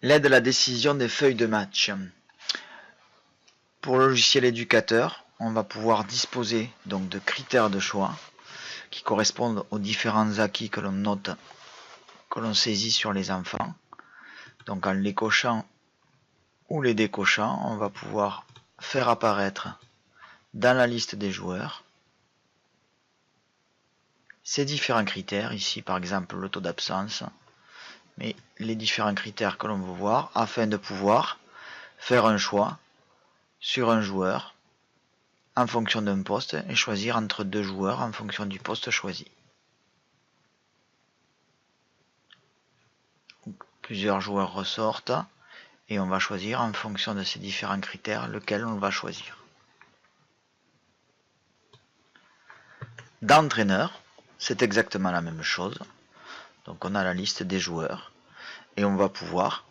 L'aide à la décision des feuilles de match. Pour le logiciel éducateur, on va pouvoir disposer donc de critères de choix qui correspondent aux différents acquis que l'on note, que l'on saisit sur les enfants. Donc en les cochant ou les décochant, on va pouvoir faire apparaître dans la liste des joueurs ces différents critères, ici par exemple le taux d'absence, mais les différents critères que l'on veut voir afin de pouvoir faire un choix sur un joueur en fonction d'un poste et choisir entre deux joueurs en fonction du poste choisi. Plusieurs joueurs ressortent et on va choisir en fonction de ces différents critères lequel on va choisir. D'entraîneur, c'est exactement la même chose. Donc on a la liste des joueurs et on va pouvoir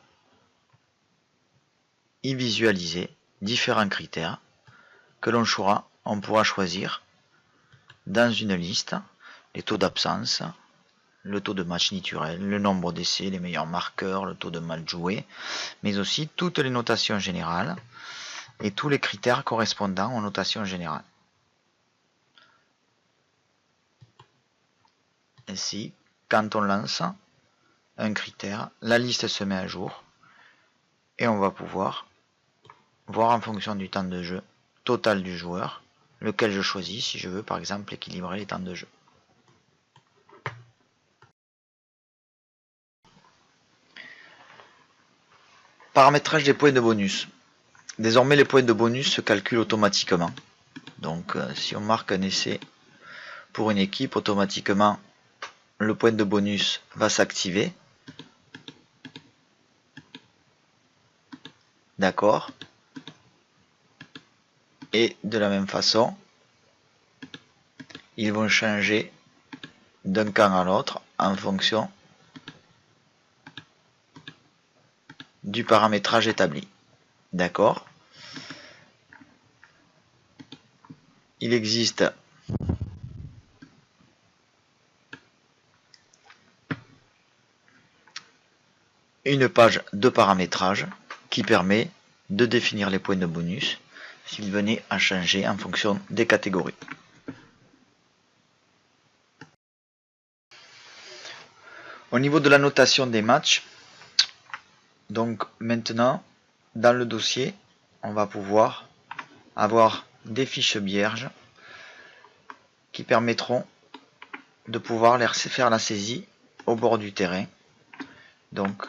y visualiser différents critères que on pourra choisir dans une liste les taux d'absence, le taux de match naturel, le nombre d'essais, les meilleurs marqueurs, le taux de match joué, mais aussi toutes les notations générales et tous les critères correspondant aux notations générales. Ainsi, quand on lance un critère, la liste se met à jour et on va pouvoir voir en fonction du temps de jeu total du joueur, lequel je choisis si je veux par exemple équilibrer les temps de jeu. Paramétrage des points de bonus. Désormais les points de bonus se calculent automatiquement. Donc si on marque un essai pour une équipe, automatiquement le point de bonus va s'activer. D'accord. Et de la même façon, ils vont changer d'un camp à l'autre en fonction du paramétrage établi. D'accord. Il existe une page de paramétrage qui permet de définir les points de bonus s'ils venaient à changer en fonction des catégories. Au niveau de la notation des matchs, donc maintenant, dans le dossier, on va pouvoir avoir des fiches vierges qui permettront de pouvoir faire la saisie au bord du terrain. Donc,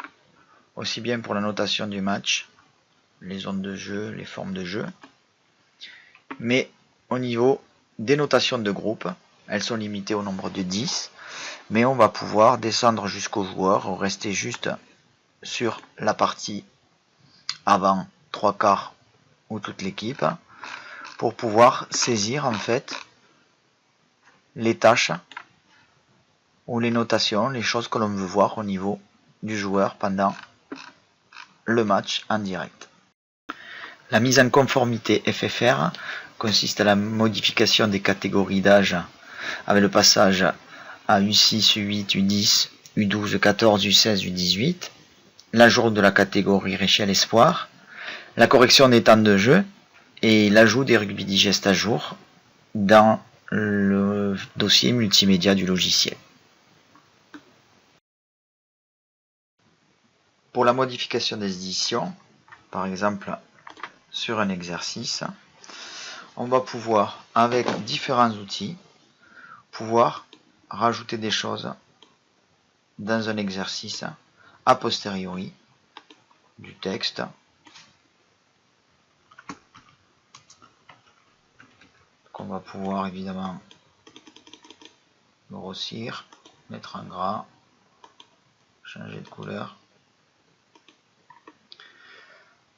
aussi bien pour la notation du match, les zones de jeu, les formes de jeu, mais au niveau des notations de groupe, elles sont limitées au nombre de 10, mais on va pouvoir descendre jusqu'aux joueurs ou rester juste sur la partie avant 3/4 ou toute l'équipe pour pouvoir saisir en fait les tâches ou les notations, les choses que l'on veut voir au niveau du joueur pendant le match en direct. La mise en conformité FFR consiste à la modification des catégories d'âge avec le passage à U6, U8, U10, U12, U14, U16, U18, l'ajout de la catégorie Réchelle Espoir, la correction des temps de jeu et l'ajout des rugby digest à jour dans le dossier multimédia du logiciel. Pour la modification des éditions, par exemple sur un exercice, on va pouvoir, avec différents outils, pouvoir rajouter des choses dans un exercice a posteriori, du texte, qu'on va pouvoir évidemment grossir, mettre en gras, changer de couleur.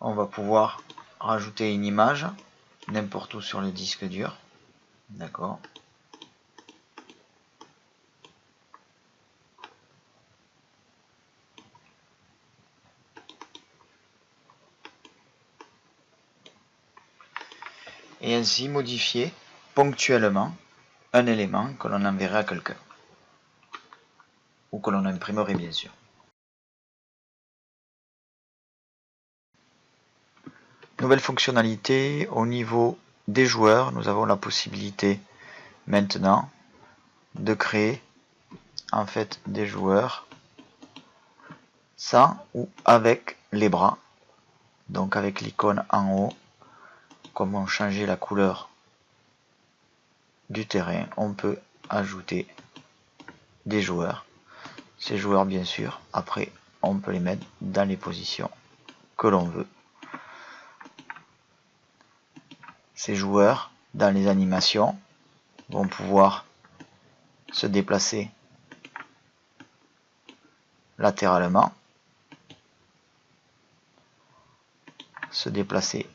On va pouvoir rajouter une image n'importe où sur le disque dur. D'accord. Et ainsi modifier ponctuellement un élément que l'on enverrait à quelqu'un. Ou que l'on imprimerait bien sûr. Nouvelle fonctionnalité, au niveau des joueurs, nous avons la possibilité maintenant de créer en fait des joueurs sans ou avec les bras. Donc avec l'icône en haut, comme on changeait la couleur du terrain, on peut ajouter des joueurs. Ces joueurs, bien sûr, après on peut les mettre dans les positions que l'on veut. Ces joueurs, dans les animations, vont pouvoir se déplacer latéralement, se déplacer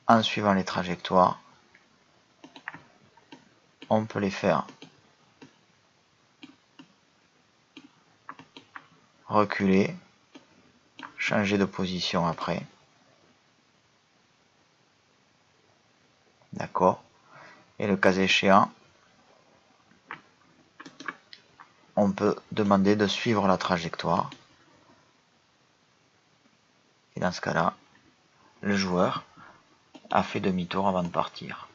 en suivant les trajectoires. On peut les faire reculer, changer de position après. D'accord. Et le cas échéant, on peut demander de suivre la trajectoire. Et dans ce cas-là, le joueur a fait demi-tour avant de partir.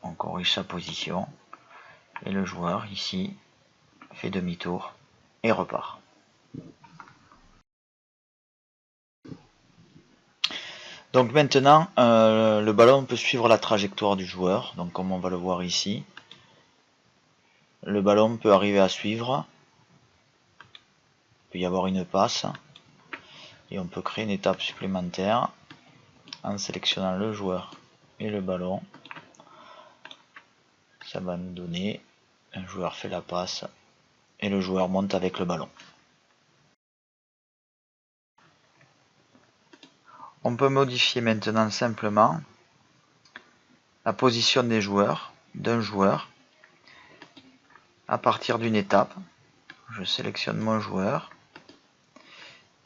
On corrige sa position. Et le joueur, ici, fait demi-tour et repart. Donc maintenant, le ballon peut suivre la trajectoire du joueur. Donc comme on va le voir ici, le ballon peut arriver à suivre. Il peut y avoir une passe. Et on peut créer une étape supplémentaire en sélectionnant le joueur et le ballon. Ça va nous donner un joueur fait la passe et le joueur monte avec le ballon. On peut modifier maintenant simplement la position des joueurs, d'un joueur, à partir d'une étape. Je sélectionne mon joueur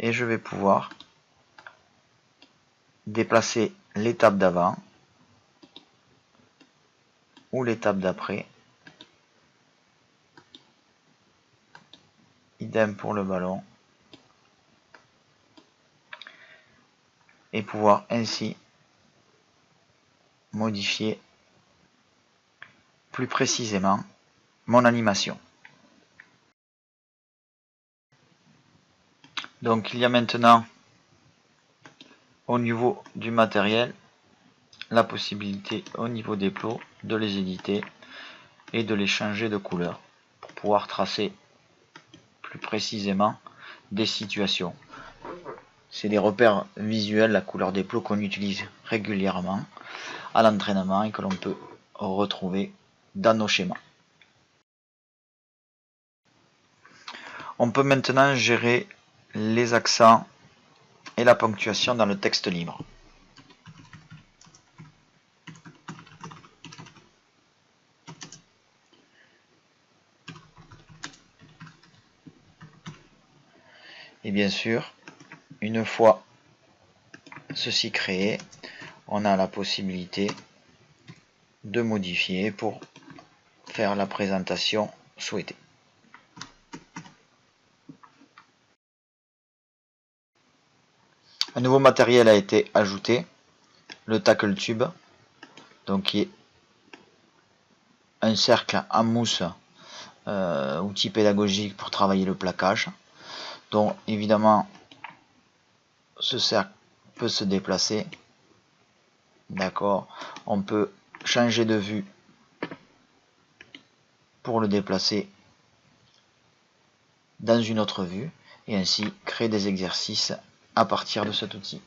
et je vais pouvoir déplacer l'étape d'avant ou l'étape d'après. Idem pour le ballon. Et pouvoir ainsi modifier plus précisément mon animation. Donc il y a maintenant au niveau du matériel la possibilité au niveau des plots de les éditer et de les changer de couleur pour pouvoir tracer plus précisément des situations. C'est des repères visuels, la couleur des plots qu'on utilise régulièrement à l'entraînement et que l'on peut retrouver dans nos schémas. On peut maintenant gérer les accents et la ponctuation dans le texte libre. Et bien sûr, une fois ceci créé, on a la possibilité de modifier pour faire la présentation souhaitée. Un nouveau matériel a été ajouté, le tackle tube, donc qui est un cercle en mousse, outil pédagogique pour travailler le plaquage. Donc évidemment, ce cercle peut se déplacer. D'accord, on peut changer de vue pour le déplacer dans une autre vue et ainsi créer des exercices à partir de cet outil.